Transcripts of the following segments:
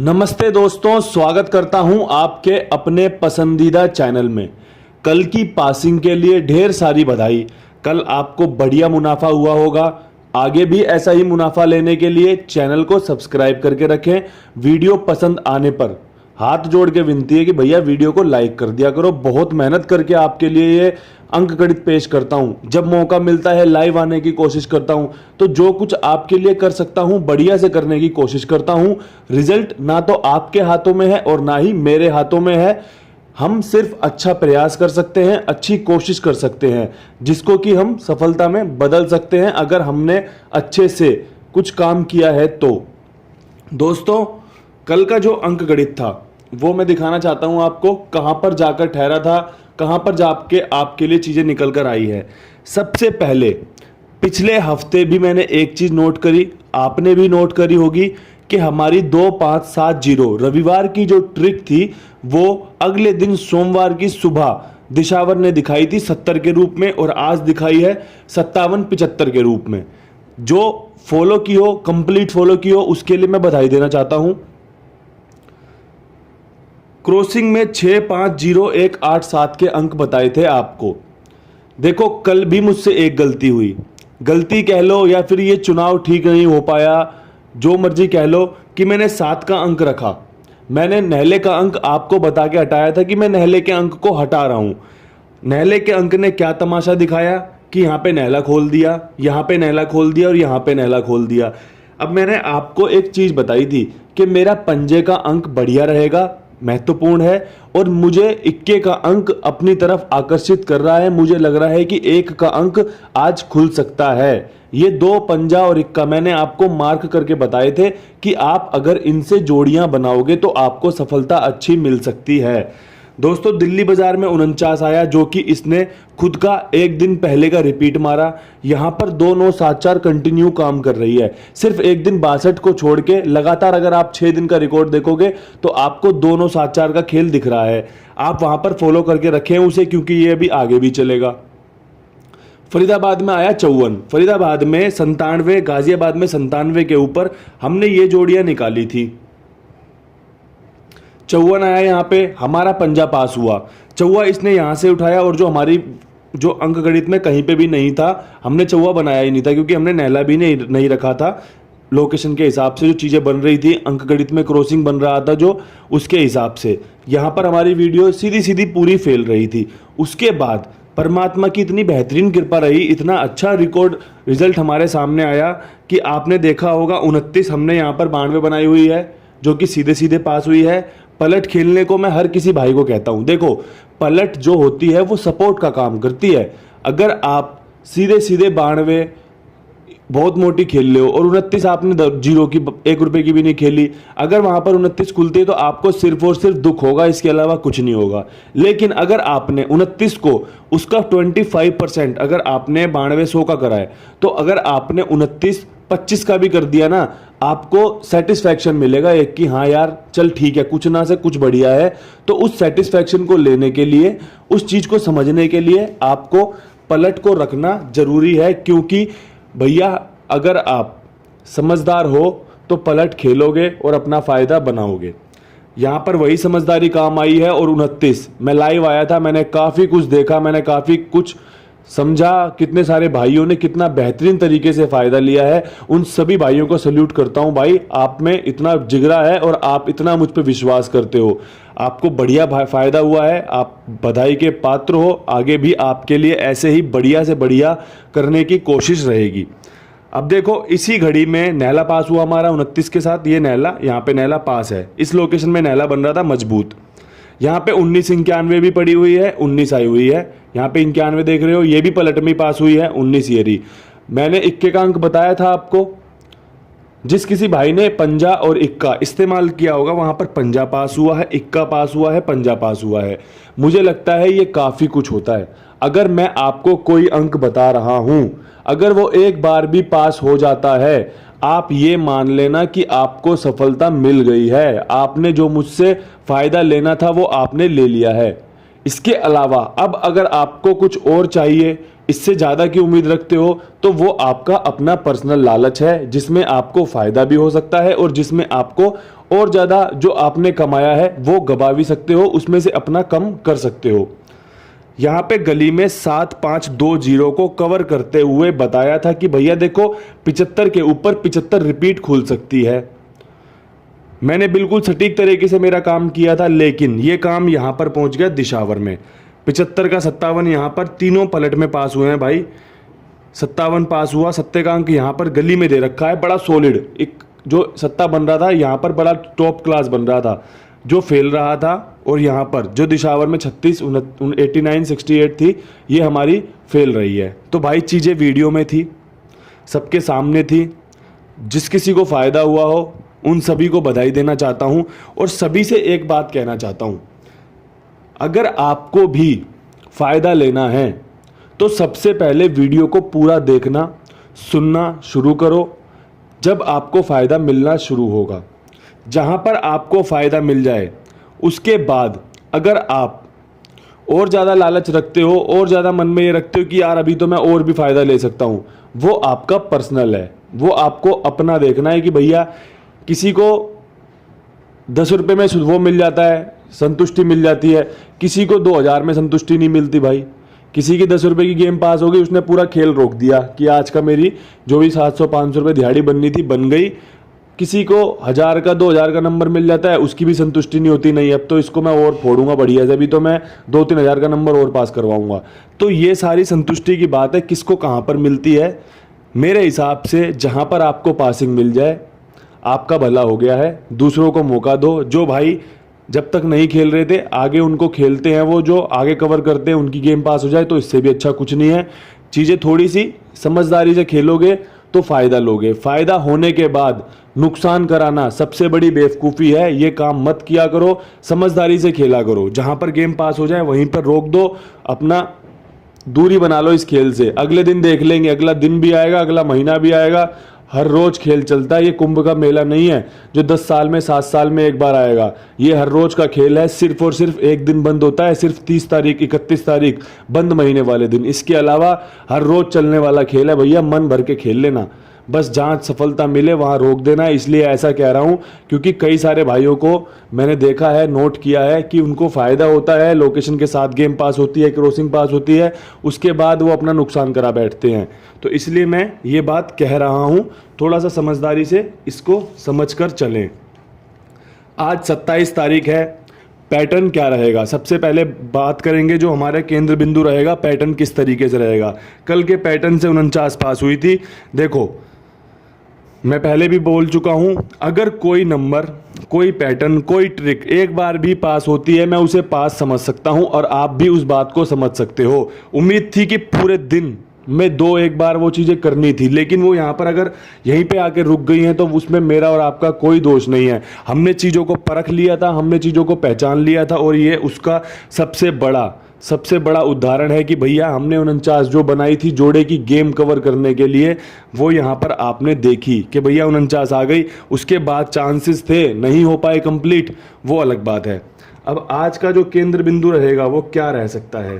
नमस्ते दोस्तों, स्वागत करता हूं आपके अपने पसंदीदा चैनल में। कल की पासिंग के लिए ढेर सारी बधाई। कल आपको बढ़िया मुनाफा हुआ होगा। आगे भी ऐसा ही मुनाफा लेने के लिए चैनल को सब्सक्राइब करके रखें। वीडियो पसंद आने पर हाथ जोड़ के विनती है कि भैया वीडियो को लाइक कर दिया करो। बहुत मेहनत करके आपके लिए ये अंक गणित पेश करता हूं। जब मौका मिलता है लाइव आने की कोशिश करता हूं, तो जो कुछ आपके लिए कर सकता हूं बढ़िया से करने की कोशिश करता हूं। रिजल्ट ना तो आपके हाथों में है और ना ही मेरे हाथों में है। हम सिर्फ अच्छा प्रयास कर सकते हैं, अच्छी कोशिश कर सकते हैं, जिसको कि हम सफलता में बदल सकते हैं अगर हमने अच्छे से कुछ काम किया है तो। दोस्तों, कल का जो अंक गणित था वो मैं दिखाना चाहता हूं आपको, कहां पर जाकर ठहरा था, कहां पर जाके आपके लिए चीजें निकल कर आई है। सबसे पहले पिछले हफ्ते भी मैंने एक चीज नोट करी, आपने भी नोट करी होगी कि हमारी 2570 रविवार की जो ट्रिक थी वो अगले दिन सोमवार की सुबह दिशावर ने दिखाई थी 70 के रूप में और आज दिखाई है 5775 के रूप में। जो फॉलो की हो, कंप्लीट फॉलो की हो, उसके लिए मैं बधाई देना चाहता हूं। क्रॉसिंग में 650187 के अंक बताए थे आपको। देखो, कल भी मुझसे एक गलती हुई, गलती कह लो या फिर ये चुनाव ठीक नहीं हो पाया, जो मर्जी कह लो, कि मैंने 7 का अंक रखा। मैंने नहले का अंक आपको बता के हटाया था कि मैं नहले के अंक को हटा रहा हूं। नहले के अंक ने क्या तमाशा दिखाया कि यहां पे नहला खोल दिया, यहां पे नहला खोल दिया और यहां पे नहला खोल दिया। अब मैंने आपको एक चीज बताई थी कि मेरा पंजे का अंक बढ़िया रहेगा, महत्वपूर्ण है, और मुझे इक्के का अंक अपनी तरफ आकर्षित कर रहा है। मुझे लग रहा है कि 1 का अंक आज खुल सकता है। ये 2 पंजा और इक्का मैंने आपको मार्क करके बताए थे कि आप अगर इनसे जोड़ियां बनाओगे तो आपको सफलता अच्छी मिल सकती है। दोस्तों, दिल्ली बाजार में 49 आया, जो कि इसने खुद का एक दिन पहले का रिपीट मारा। यहां पर 2974 कंटिन्यू काम कर रही है। सिर्फ एक दिन 62 को छोड़ के लगातार अगर आप 6 दिन का रिकॉर्ड देखोगे तो आपको 2974 का खेल दिख रहा है। आप वहां पर फॉलो करके रखें उसे, क्योंकि ये अभी आगे भी चलेगा। फरीदाबाद में आया 54, फरीदाबाद में 97, गाजियाबाद में 97 के ऊपर हमने ये जोड़ियां निकाली थी। 54 आया, यहाँ पे हमारा पंजा पास हुआ। चौवा इसने यहां से उठाया और जो अंक गणित में कहीं पे भी नहीं था, हमने चौवा बनाया ही नहीं था, क्योंकि हमने नहला भी नहीं रखा था। लोकेशन के हिसाब से जो चीजें बन रही थी, अंक गणित में क्रॉसिंग बन रहा था जो, उसके हिसाब से यहां पर हमारी वीडियो सीधी सीधी पूरी फेल रही थी। उसके बाद परमात्मा की इतनी बेहतरीन कृपा रही, इतना अच्छा रिकॉर्ड रिजल्ट हमारे सामने आया कि आपने देखा होगा 29 हमने यहाँ पर 92 बनाई हुई है, जो कि सीधे सीधे पास हुई है। पलट खेलने को मैं हर किसी भाई को कहता हूं। देखो, पलट जो होती है वो सपोर्ट का काम करती है। अगर आप सीधे सीधे 92 बहुत मोटी खेल ले हो और 29 आपने 0 की 1 रुपए की भी नहीं खेली, अगर वहां पर 29 खुलती है तो आपको सिर्फ और सिर्फ दुख होगा, इसके अलावा कुछ नहीं होगा। लेकिन अगर आपने 29 को उसका 25% अगर आपने 9200 का करा है, तो अगर आपने 29 25 का भी कर दिया ना, आपको सेटिस्फैक्शन मिलेगा एक कि हाँ यार चल ठीक है, कुछ ना से कुछ बढ़िया है। तो उस सेटिस्फैक्शन को लेने के लिए, उस चीज को समझने के लिए आपको पलट को रखना जरूरी है, क्योंकि भैया अगर आप समझदार हो तो पलट खेलोगे और अपना फायदा बनाओगे। यहां पर वही समझदारी काम आई है। और 29 मैं लाइव आया था, मैंने काफी कुछ देखा, मैंने काफी कुछ समझा, कितने सारे भाइयों ने कितना बेहतरीन तरीके से फायदा लिया है। उन सभी भाइयों को सल्यूट करता हूं। भाई, आप में इतना जिगरा है और आप इतना मुझ पर विश्वास करते हो, आपको बढ़िया फायदा हुआ है, आप बधाई के पात्र हो। आगे भी आपके लिए ऐसे ही बढ़िया से बढ़िया करने की कोशिश रहेगी। अब देखो, इसी घड़ी में नहला पास हुआ हमारा 29 के साथ। ये नहला, यहाँ पे नहला पास है, इस लोकेशन में नहला बन रहा था मजबूत। यहाँ पे 1991 भी पड़ी हुई है, 19 आई हुई है। यहाँ पे 91 देख रहे हो, ये भी पलट में पास हुई है, 19 ये रही। मैंने इक्के का अंक बताया था आपको। जिस किसी भाई ने पंजा और इक्का इस्तेमाल किया होगा, वहां पर पंजा पास हुआ है, इक्का पास हुआ है, पंजा पास हुआ है। मुझे लगता है ये काफी कुछ होता है। अगर मैं आपको कोई अंक बता रहा हूं, अगर वो एक बार भी पास हो जाता है, आप ये मान लेना कि आपको सफलता मिल गई है। आपने जो मुझसे फायदा लेना था वो आपने ले लिया है। इसके अलावा अब अगर आपको कुछ और चाहिए, इससे ज्यादा की उम्मीद रखते हो, तो वो आपका अपना पर्सनल लालच है, जिसमें आपको फायदा भी हो सकता है और जिसमें आपको और ज़्यादा जो आपने कमाया है वो गवा भी सकते हो, उसमें से अपना कम कर सकते हो। यहाँ पे गली में 7520 को कवर करते हुए बताया था कि भैया देखो 75 के ऊपर 75 रिपीट खुल सकती है। मैंने बिल्कुल सटीक तरीके से मेरा काम किया था, लेकिन ये काम यहाँ पर पहुँच गया दिशावर में। 75 का 57 यहाँ पर तीनों पलट में पास हुए हैं भाई। 57 पास हुआ, 70 का अंक यहाँ पर गली में दे रखा है, बड़ा सॉलिड। एक जो सत्ता बन रहा था यहाँ पर बड़ा टॉप क्लास बन रहा था, जो फेल रहा था। और यहाँ पर जो दिशावर में 36 89 68 थी, ये हमारी फेल रही है। तो भाई चीज़ें वीडियो में थी, सबके सामने थी। जिस किसी को फ़ायदा हुआ हो उन सभी को बधाई देना चाहता हूँ, और सभी से एक बात कहना चाहता हूँ, अगर आपको भी फ़ायदा लेना है तो सबसे पहले वीडियो को पूरा देखना सुनना शुरू करो। जब आपको फ़ायदा मिलना शुरू होगा, जहाँ पर आपको फ़ायदा मिल जाए, उसके बाद अगर आप और ज़्यादा लालच रखते हो और ज़्यादा मन में ये रखते हो कि यार अभी तो मैं और भी फ़ायदा ले सकता हूँ, वो आपका पर्सनल है। वो आपको अपना देखना है कि भैया किसी को 10 रुपये में वो मिल जाता है, संतुष्टि मिल जाती है, किसी को 2000 में संतुष्टि नहीं मिलती भाई। किसी की 10 रुपये की गेम पास हो गई, उसने पूरा खेल रोक दिया कि आज का मेरी जो भी 700-500 रुपये दिहाड़ी बननी थी बन गई। किसी को 1000 का 2000 का नंबर मिल जाता है, उसकी भी संतुष्टि नहीं होती, नहीं अब तो इसको मैं और फोड़ूंगा बढ़िया से, अभी तो मैं 2-3 हज़ार का नंबर और पास करवाऊंगा। तो ये सारी संतुष्टि की बात है, किसको कहाँ पर मिलती है। मेरे हिसाब से जहाँ पर आपको पासिंग मिल जाए आपका भला हो गया है। दूसरों को मौका दो, जो भाई जब तक नहीं खेल रहे थे आगे उनको खेलते हैं, वो जो आगे कवर करते हैं उनकी गेम पास हो जाए, तो इससे भी अच्छा कुछ नहीं है। चीज़ें थोड़ी सी समझदारी से खेलोगे तो फ़ायदा लोगे। फ़ायदा होने के बाद नुकसान कराना सबसे बड़ी बेवकूफ़ी है, ये काम मत किया करो। समझदारी से खेला करो, जहाँ पर गेम पास हो जाए वहीं पर रोक दो, अपना दूरी बना लो इस खेल से। अगले दिन देख लेंगे, अगला दिन भी आएगा, अगला महीना भी आएगा, हर रोज खेल चलता है। ये कुंभ का मेला नहीं है जो 10 साल में 7 साल में एक बार आएगा, ये हर रोज का खेल है। सिर्फ और सिर्फ एक दिन बंद होता है, सिर्फ 30 तारीख 31 तारीख बंद महीने वाले दिन। इसके अलावा हर रोज चलने वाला खेल है भैया, मन भर के खेल लेना, बस जहाँ सफलता मिले वहाँ रोक देना। इसलिए ऐसा कह रहा हूँ क्योंकि कई सारे भाइयों को मैंने देखा है, नोट किया है कि उनको फ़ायदा होता है, लोकेशन के साथ गेम पास होती है, क्रॉसिंग पास होती है, उसके बाद वो अपना नुकसान करा बैठते हैं। तो इसलिए मैं ये बात कह रहा हूँ, थोड़ा सा समझदारी से इसको समझ कर चलें। आज 27 तारीख है, पैटर्न क्या रहेगा सबसे पहले बात करेंगे। जो हमारे केंद्र बिंदु रहेगा, पैटर्न किस तरीके से रहेगा। कल के पैटर्न से 49 पास हुई थी। देखो मैं पहले भी बोल चुका हूं, अगर कोई नंबर, कोई पैटर्न, कोई ट्रिक एक बार भी पास होती है, मैं उसे पास समझ सकता हूं और आप भी उस बात को समझ सकते हो। उम्मीद थी कि पूरे दिन में 2-1 बार वो चीज़ें करनी थी, लेकिन वो यहाँ पर अगर यहीं पे आके रुक गई हैं तो उसमें मेरा और आपका कोई दोष नहीं है। हमने चीज़ों को परख लिया था, हमने चीज़ों को पहचान लिया था, और ये उसका सबसे बड़ा उदाहरण है कि भैया हमने 49 जो बनाई थी जोड़े की गेम कवर करने के लिए, वो यहाँ पर आपने देखी कि भैया 49 आ गई। उसके बाद चांसेस थे, नहीं हो पाए कंप्लीट, वो अलग बात है। अब आज का जो केंद्र बिंदु रहेगा वो क्या रह सकता है।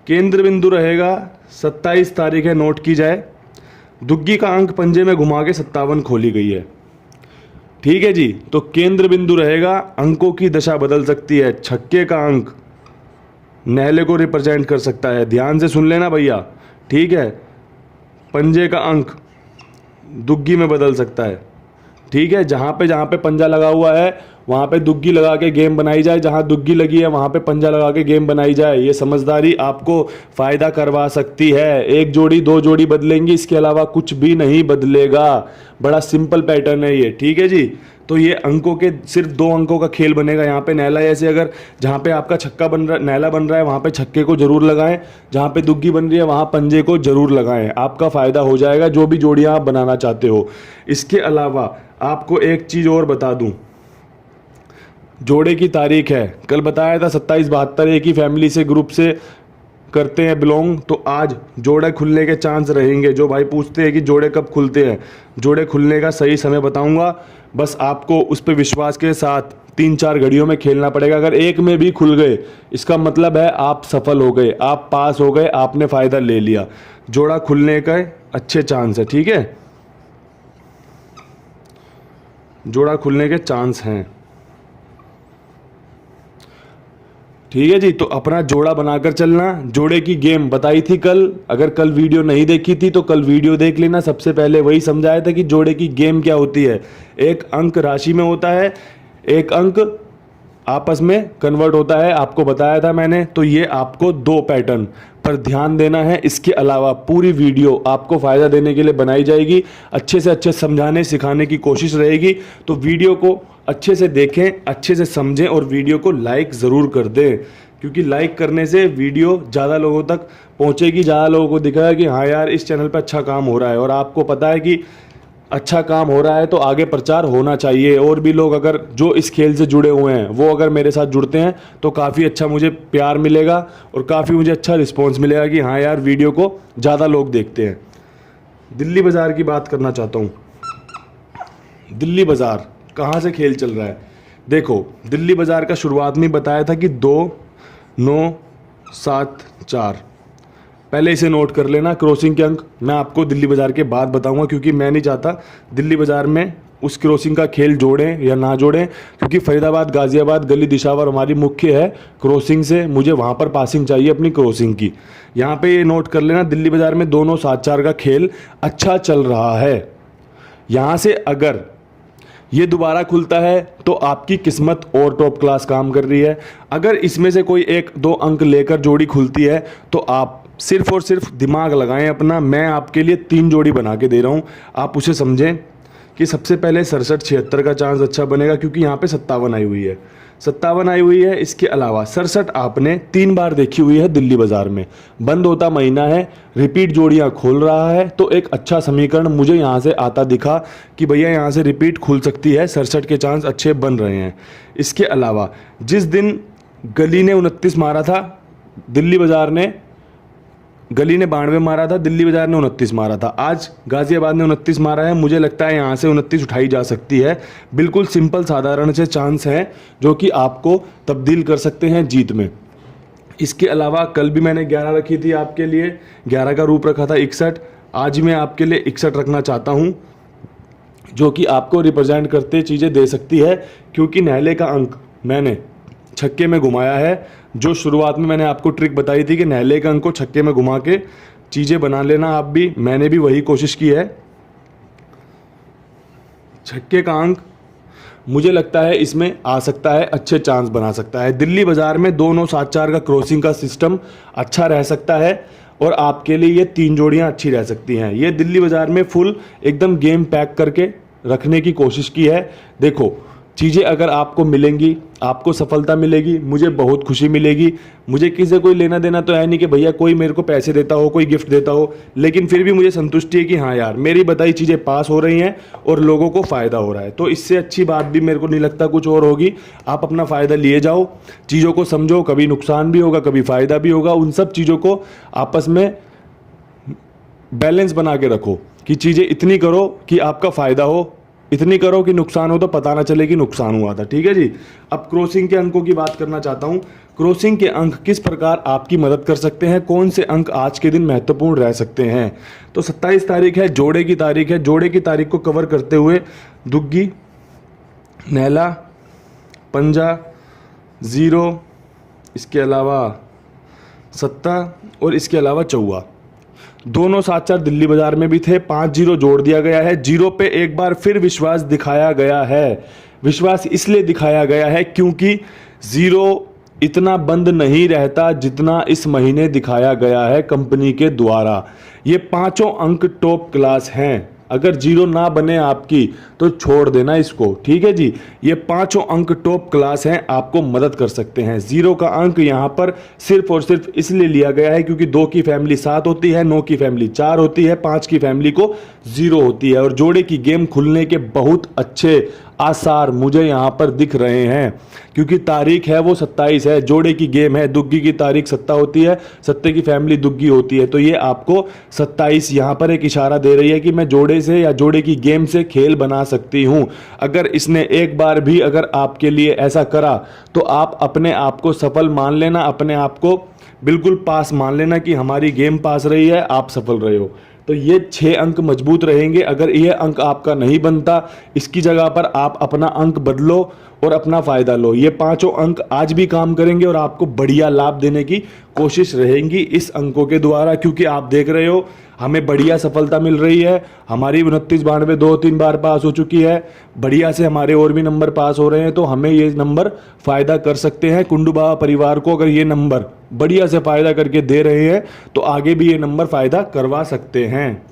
केंद्र बिंदु रहेगा 27 तारीख है, नोट की जाए। दुग्गी का अंक पंजे में घुमा के 57 खोली गई है, ठीक है जी। तो केंद्र बिंदु रहेगा, अंकों की दशा बदल सकती है। छक्के का अंक नहले को रिप्रेजेंट कर सकता है, ध्यान से सुन लेना भैया, ठीक है। पंजे का अंक दुग्गी में बदल सकता है, ठीक है। जहाँ पे पंजा लगा हुआ है वहाँ पे दुग्गी लगा के गेम बनाई जाए, जहाँ दुग्गी लगी है वहाँ पे पंजा लगा के गेम बनाई जाए। ये समझदारी आपको फ़ायदा करवा सकती है। 1 जोड़ी 2 जोड़ी बदलेंगी, इसके अलावा कुछ भी नहीं बदलेगा। बड़ा सिंपल पैटर्न है ये, ठीक है जी। तो ये अंकों के सिर्फ 2 अंकों का खेल बनेगा। यहाँ पे नैला, ऐसे अगर जहाँ पे आपका छक्का बन रहा है, नैला बन रहा है, वहाँ पे छक्के को जरूर लगाएं, जहाँ पे दुग्गी बन रही है वहाँ पंजे को जरूर लगाएं, आपका फ़ायदा हो जाएगा जो भी जोड़ियाँ आप बनाना चाहते हो। इसके अलावा आपको एक चीज़ और बता दूँ, जोड़े की तारीख है, कल बताया था 27-72, एक ही फैमिली से ग्रुप से करते हैं बिलोंग, तो आज जोड़े खुलने के चांस रहेंगे। जो भाई पूछते हैं कि जोड़े कब खुलते हैं, जोड़े खुलने का सही समय बताऊंगा, बस आपको उस पर विश्वास के साथ 3-4 घड़ियों में खेलना पड़ेगा। अगर एक में भी खुल गए इसका मतलब है आप सफल हो गए, आप पास हो गए, आपने फ़ायदा ले लिया। जोड़ा खुलने का अच्छे चांस है, ठीक है। जोड़ा खुलने के चांस हैं। ठीक है जी, तो अपना जोड़ा बनाकर चलना। जोड़े की गेम बताई थी कल, अगर कल वीडियो नहीं देखी थी तो कल वीडियो देख लेना। सबसे पहले वही समझाया था कि जोड़े की गेम क्या होती है। एक अंक राशि में होता है, एक अंक आपस में कन्वर्ट होता है, आपको बताया था मैंने। तो ये आपको 2 पैटर्न पर ध्यान देना है। इसके अलावा पूरी वीडियो आपको फ़ायदा देने के लिए बनाई जाएगी, अच्छे से अच्छे समझाने सिखाने की कोशिश रहेगी। तो वीडियो को अच्छे से देखें, अच्छे से समझें और वीडियो को लाइक ज़रूर कर दें, क्योंकि लाइक करने से वीडियो ज़्यादा लोगों तक पहुँचेगी, ज़्यादा लोगों को दिखाएगा कि हाँ यार इस चैनल पर अच्छा काम हो रहा है। और आपको पता है कि अच्छा काम हो रहा है तो आगे प्रचार होना चाहिए। और भी लोग अगर जो इस खेल से जुड़े हुए हैं वो अगर मेरे साथ जुड़ते हैं तो काफ़ी अच्छा मुझे प्यार मिलेगा और काफ़ी मुझे अच्छा रिस्पॉन्स मिलेगा कि हाँ यार वीडियो को ज़्यादा लोग देखते हैं। दिल्ली बाज़ार की बात करना चाहता हूँ। दिल्ली बाज़ार कहाँ से खेल चल रहा है? देखो, दिल्ली बाज़ार का शुरुआत में बताया था कि 2 9 7 4। पहले इसे नोट कर लेना। क्रॉसिंग के अंक मैं आपको दिल्ली बाज़ार के बाद बताऊंगा, क्योंकि मैं नहीं चाहता दिल्ली बाज़ार में उस क्रॉसिंग का खेल जोड़ें या ना जोड़ें, क्योंकि फरीदाबाद गाज़ियाबाद गली दिशावर हमारी मुख्य है क्रॉसिंग से। मुझे वहाँ पर पासिंग चाहिए अपनी क्रॉसिंग की। यहाँ पे ये नोट कर लेना, दिल्ली बाज़ार में 2 9 7 4 का खेल अच्छा चल रहा है। यहाँ से अगर ये दोबारा खुलता है तो आपकी किस्मत और टॉप क्लास काम कर रही है। अगर इसमें से कोई 1 2 अंक लेकर जोड़ी खुलती है तो आप सिर्फ और सिर्फ दिमाग लगाएं अपना। मैं आपके लिए 3 जोड़ी बना के दे रहा हूं, आप उसे समझें कि सबसे पहले 67 76 का चांस अच्छा बनेगा, क्योंकि यहाँ पे 57 आई हुई है, 57 आई हुई है। इसके अलावा 67 आपने 3 बार देखी हुई है दिल्ली बाज़ार में। बंद होता महीना है, रिपीट जोड़ियाँ खोल रहा है, तो एक अच्छा समीकरण मुझे यहाँ से आता दिखा कि भैया यहाँ से रिपीट खुल सकती है, 67 के चांस अच्छे बन रहे हैं। इसके अलावा जिस दिन गली ने 29 मारा था, दिल्ली बाज़ार ने गली ने 92 मारा था, दिल्ली बाज़ार ने 29 मारा था। आज गाज़ियाबाद ने 29 मारा है। मुझे लगता है यहाँ से 29 उठाई जा सकती है। बिल्कुल सिंपल साधारण से चांस हैं जो कि आपको तब्दील कर सकते हैं जीत में। इसके अलावा कल भी मैंने 11 रखी थी आपके लिए, 11 का रूप रखा था 61। आज मैं आपके लिए 61 रखना चाहता हूँ, जो कि आपको रिप्रेजेंट करते चीज़ें दे सकती है, क्योंकि नहले का अंक मैंने छक्के में घुमाया है। जो शुरुआत में मैंने आपको ट्रिक बताई थी कि नहले के अंक को छक्के में घुमा के चीज़ें बना लेना, आप भी, मैंने भी वही कोशिश की है। छक्के का अंक मुझे लगता है इसमें आ सकता है, अच्छे चांस बना सकता है। दिल्ली बाज़ार में 2 9 7 4 का क्रॉसिंग का सिस्टम अच्छा रह सकता है और आपके लिए ये 3 जोड़ियां अच्छी रह सकती हैं। ये दिल्ली बाज़ार में फुल एकदम गेम पैक करके रखने की कोशिश की है। देखो, चीज़ें अगर आपको मिलेंगी, आपको सफलता मिलेगी, मुझे बहुत खुशी मिलेगी। मुझे किसी से कोई लेना देना तो है नहीं कि भैया कोई मेरे को पैसे देता हो, कोई गिफ्ट देता हो, लेकिन फिर भी मुझे संतुष्टि है कि हाँ यार मेरी बताई चीज़ें पास हो रही हैं और लोगों को फ़ायदा हो रहा है। तो इससे अच्छी बात भी मेरे को नहीं लगता कुछ और होगी। आप अपना फ़ायदा लिए जाओ, चीज़ों को समझो, कभी नुकसान भी होगा, कभी फ़ायदा भी होगा। उन सब चीज़ों को आपस में बैलेंस बना के रखो कि चीज़ें इतनी करो कि आपका फ़ायदा हो, इतनी करो कि नुकसान हो तो पता ना चले कि नुकसान हुआ था। ठीक है जी। अब क्रॉसिंग के अंकों की बात करना चाहता हूं। क्रॉसिंग के अंक किस प्रकार आपकी मदद कर सकते हैं, कौन से अंक आज के दिन महत्वपूर्ण रह सकते हैं। तो 27 तारीख है, जोड़े की तारीख है। जोड़े की तारीख को कवर करते हुए दुग्गी, नैला, पंजा, ज़ीरो, इसके अलावा सत्ता और इसके अलावा चौवा। दोनों 7 4 दिल्ली बाज़ार में भी थे। 5 0 जोड़ दिया गया है। 0 पे एक बार फिर विश्वास दिखाया गया है। विश्वास इसलिए दिखाया गया है क्योंकि 0 इतना बंद नहीं रहता जितना इस महीने दिखाया गया है कंपनी के द्वारा। ये 5 अंक टॉप क्लास हैं। अगर 0 ना बने आपकी तो छोड़ देना इसको। ठीक है जी। ये 5 अंक टॉप क्लास हैं, आपको मदद कर सकते हैं। 0 का अंक यहाँ पर सिर्फ और सिर्फ इसलिए लिया गया है क्योंकि 2 की फैमिली 7 होती है, 9 की फैमिली 4 होती है, 5 की फैमिली को 0 होती है। और जोड़े की गेम खुलने के बहुत अच्छे आसार मुझे यहाँ पर दिख रहे हैं, क्योंकि तारीख है वो 27 है। जोड़े की गेम है, दुग्गी की तारीख 7 होती है, सत्ते की फैमिली दुग्गी होती है। तो ये आपको 27 यहाँ पर एक इशारा दे रही है कि मैं जोड़े से या जोड़े की गेम से खेल बना सकती हूँ। अगर इसने एक बार भी अगर आपके लिए ऐसा करा तो आप अपने आप को सफल मान लेना, अपने आप को बिल्कुल पास मान लेना कि हमारी गेम पास रही है, आप सफल रहे हो। तो ये 6 अंक मजबूत रहेंगे। अगर ये अंक आपका नहीं बनता, इसकी जगह पर आप अपना अंक बदलो और अपना फायदा लो। ये 5 अंक आज भी काम करेंगे और आपको बढ़िया लाभ देने की कोशिश रहेंगी इस अंकों के द्वारा, क्योंकि आप देख रहे हो हमें बढ़िया सफलता मिल रही है। हमारी 29 92 2-3 बार पास हो चुकी है, बढ़िया से हमारे और भी नंबर पास हो रहे हैं। तो हमें ये नंबर फायदा कर सकते हैं। कुंडू बाबा परिवार को अगर ये नंबर बढ़िया से फायदा करके दे रहे हैं तो आगे भी ये नंबर फायदा करवा सकते हैं।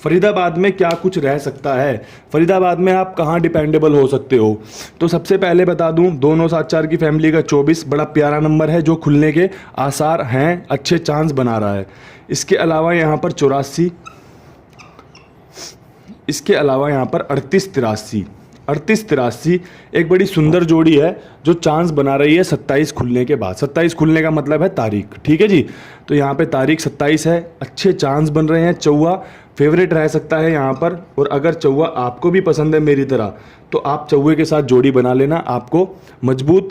फरीदाबाद में क्या कुछ रह सकता है, फरीदाबाद में आप कहाँ डिपेंडेबल हो सकते हो? तो सबसे पहले बता दूं, 294 की फैमिली का 24 बड़ा प्यारा नंबर है जो खुलने के आसार हैं, अच्छे चांस बना रहा है। इसके अलावा यहाँ पर 84, इसके अलावा यहाँ पर 38-83 एक बड़ी सुंदर जोड़ी है जो चांस बना रही है 27 खुलने के बाद। 27 खुलने का मतलब है तारीख, ठीक है जी। तो यहाँ पे तारीख 27 है, अच्छे चांस बन रहे हैं। चौवा फेवरेट रह सकता है यहाँ पर, और अगर चौवा आपको भी पसंद है मेरी तरह तो आप चौवे के साथ जोड़ी बना लेना। आपको मजबूत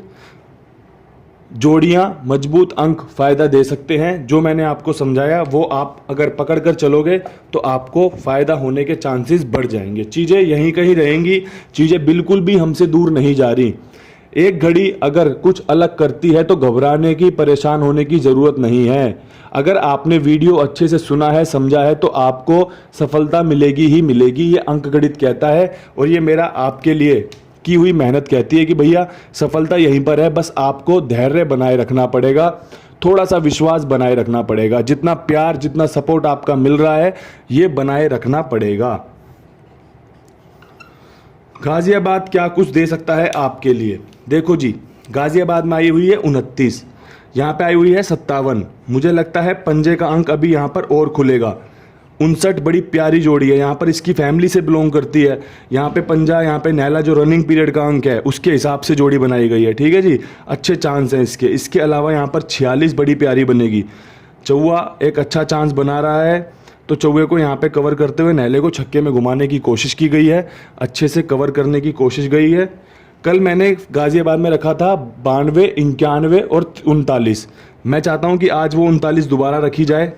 जोड़ियाँ, मजबूत अंक फायदा दे सकते हैं। जो मैंने आपको समझाया वो आप अगर पकड़ कर चलोगे तो आपको फायदा होने के चांसेस बढ़ जाएंगे। चीज़ें यहीं कहीं रहेंगी, चीज़ें बिल्कुल भी हमसे दूर नहीं जा रही। एक घड़ी अगर कुछ अलग करती है तो घबराने की, परेशान होने की ज़रूरत नहीं है। अगर आपने वीडियो अच्छे से सुना है, समझा है तो आपको सफलता मिलेगी ही मिलेगी। ये अंक गणित कहता है और ये मेरा आपके लिए की हुई मेहनत कहती है कि भैया सफलता यहीं पर है। बस आपको धैर्य बनाए रखना पड़ेगा, थोड़ा सा विश्वास बनाए रखना पड़ेगा। जितना प्यार, जितना सपोर्ट आपका मिल रहा है ये बनाए रखना पड़ेगा। गाजियाबाद क्या कुछ दे सकता है आपके लिए? देखो जी, गाजियाबाद में आई हुई है 29, यहाँ पे आई हुई है 57। मुझे लगता है पंजे का अंक अभी यहाँ पर और खुलेगा। 59 बड़ी प्यारी जोड़ी है, यहाँ पर इसकी फैमिली से बिलोंग करती है। यहाँ पे पंजा, यहाँ पे नैला जो रनिंग पीरियड का अंक है उसके हिसाब से जोड़ी बनाई गई है, ठीक है जी। अच्छे चांस हैं इसके। इसके अलावा यहाँ पर 46 बड़ी प्यारी बनेगी। चौवा एक अच्छा चांस बना रहा है, तो चौवे को यहाँ पे कवर करते हुए नैले को छक्के में घुमाने की कोशिश की गई है, अच्छे से कवर करने की कोशिश गई है। कल मैंने गाजियाबाद में रखा था 92, 91 और 39। मैं चाहता हूँ कि आज वो 39 दोबारा रखी जाए।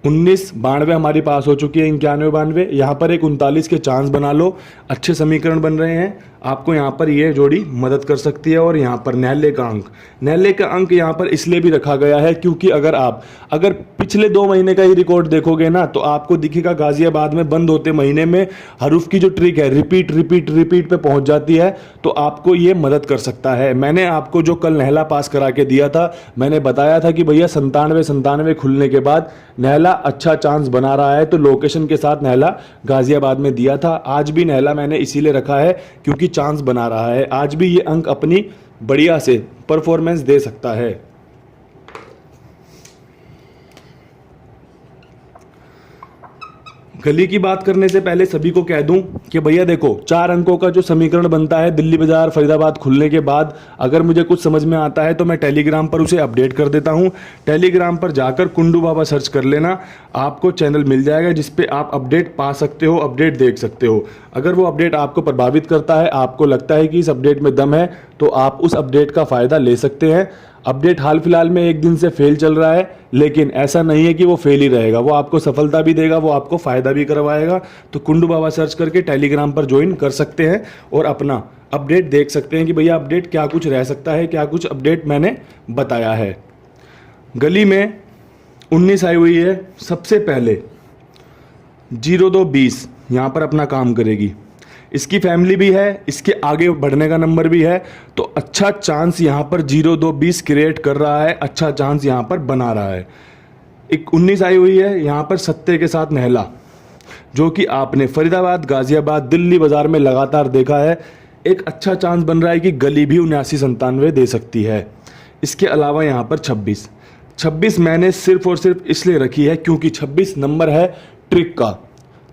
19, 92 हमारी पास हो चुकी है, 91, 92। यहाँ पर एक 39 के चांस बना लो, अच्छे समीकरण बन रहे हैं। आपको यहाँ पर ये जोड़ी मदद कर सकती है। और यहाँ पर नैले का अंक, नैले का अंक यहाँ पर इसलिए भी रखा गया है क्योंकि अगर पिछले 2 महीने का ही रिकॉर्ड देखोगे ना तो आपको दिखेगा गाजियाबाद में बंद होते महीने में हरूफ की जो ट्रिक है रिपीट रिपीट रिपीट पे पहुंच जाती है, तो आपको ये मदद कर सकता है। मैंने आपको जो कल नहला पास करा के दिया था, मैंने बताया था कि भैया 97 खुलने के बाद नहला अच्छा चांस बना रहा है, तो लोकेशन के साथ नहला गाजियाबाद में दिया था। आज भी नहला मैंने इसीलिए रखा है क्योंकि चांस बना रहा है। आज भी ये अंक अपनी बढ़िया से परफॉर्मेंस दे सकता है। गली की बात करने से पहले सभी को कह दूं कि भैया देखो 4 अंकों का जो समीकरण बनता है दिल्ली बाजार फरीदाबाद खुलने के बाद, अगर मुझे कुछ समझ में आता है तो मैं टेलीग्राम पर उसे अपडेट कर देता हूं। टेलीग्राम पर जाकर कुंडू बाबा सर्च कर लेना, आपको चैनल मिल जाएगा जिस पे आप अपडेट पा सकते हो, अपडेट देख सकते हो। अगर वो अपडेट आपको प्रभावित करता है, आपको लगता है कि इस अपडेट में दम है, तो आप उस अपडेट का फ़ायदा ले सकते हैं। अपडेट हाल फिलहाल में 1 दिन से फेल चल रहा है, लेकिन ऐसा नहीं है कि वो फेल ही रहेगा, वो आपको सफलता भी देगा, वो आपको फ़ायदा भी करवाएगा। तो कुंडू बाबा सर्च करके टेलीग्राम पर ज्वाइन कर सकते हैं और अपना अपडेट देख सकते हैं कि भैया अपडेट क्या कुछ रह सकता है, क्या कुछ अपडेट मैंने बताया है। गली में 19 आई हुई है, सबसे पहले 0220 यहाँ पर अपना काम करेगी। इसकी फैमिली भी है, इसके आगे बढ़ने का नंबर भी है, तो अच्छा चांस यहाँ पर 0220 क्रिएट कर रहा है, अच्छा चांस यहाँ पर बना रहा है। एक 19 आई हुई है यहाँ पर सत्ते के साथ नहला, जो कि आपने फरीदाबाद, गाजियाबाद, दिल्ली बाजार में लगातार देखा है। एक अच्छा चांस बन रहा है कि गली भी 79-97 दे सकती है। इसके अलावा यहाँ पर 26 मैंने सिर्फ और सिर्फ इसलिए रखी है क्योंकि 26 नंबर है ट्रिक का।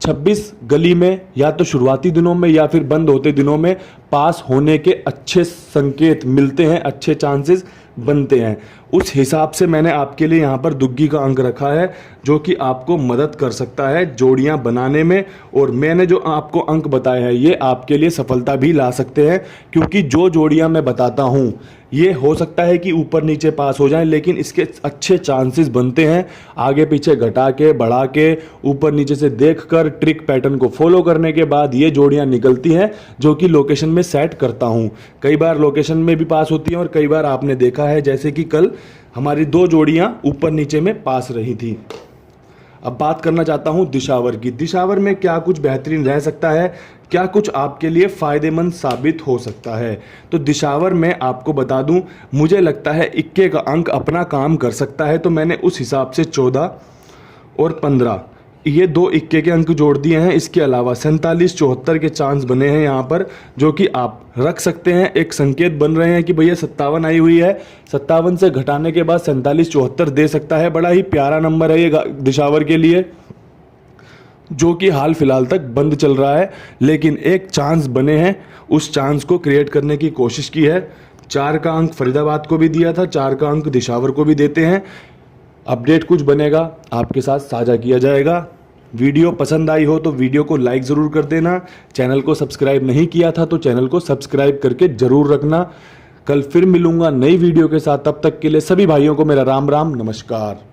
26 गली में या तो शुरुआती दिनों में या फिर बंद होते दिनों में पास होने के अच्छे संकेत मिलते हैं, अच्छे चांसेस बनते हैं। उस हिसाब से मैंने आपके लिए यहाँ पर दुग्गी का अंक रखा है जो कि आपको मदद कर सकता है जोड़ियाँ बनाने में। और मैंने जो आपको अंक बताए हैं ये आपके लिए सफलता भी ला सकते हैं, क्योंकि जो जोड़ियाँ मैं बताता हूँ ये हो सकता है कि ऊपर नीचे पास हो जाएं, लेकिन इसके अच्छे चांसेस बनते हैं आगे पीछे घटा के बढ़ा के ऊपर नीचे से देखकर ट्रिक पैटर्न को फॉलो करने के बाद ये जोड़ियां निकलती हैं जो कि लोकेशन में सेट करता हूं। कई बार लोकेशन में भी पास होती हैं और कई बार आपने देखा है जैसे कि कल हमारी 2 जोड़ियां ऊपर नीचे में पास रही थी। अब बात करना चाहता हूं दिशावर की। दिशावर में क्या कुछ बेहतरीन रह सकता है, क्या कुछ आपके लिए फ़ायदेमंद साबित हो सकता है। तो दिशावर में आपको बता दूं, मुझे लगता है इक्के का अंक अपना काम कर सकता है, तो मैंने उस हिसाब से 14 और 15 ये 2 इक्के के अंक जोड़ दिए हैं। इसके अलावा 47 74 के चांस बने हैं यहाँ पर, जो कि आप रख सकते हैं। एक संकेत बन रहे हैं कि भैया 57 आई हुई है, 57 से घटाने के बाद 47 74 दे सकता है। बड़ा ही प्यारा नंबर है ये दिशावर के लिए, जो कि हाल फिलहाल तक बंद चल रहा है, लेकिन एक चांस बने हैं, उस चांस को क्रिएट करने की कोशिश की है। 4 का अंक फरीदाबाद को भी दिया था, 4 का अंक दिशावर को भी देते हैं। अपडेट कुछ बनेगा आपके साथ साझा किया जाएगा। वीडियो पसंद आई हो तो वीडियो को लाइक ज़रूर कर देना। चैनल को सब्सक्राइब नहीं किया था तो चैनल को सब्सक्राइब करके ज़रूर रखना। कल फिर मिलूंगा नई वीडियो के साथ, तब तक के लिए सभी भाइयों को मेरा राम राम नमस्कार।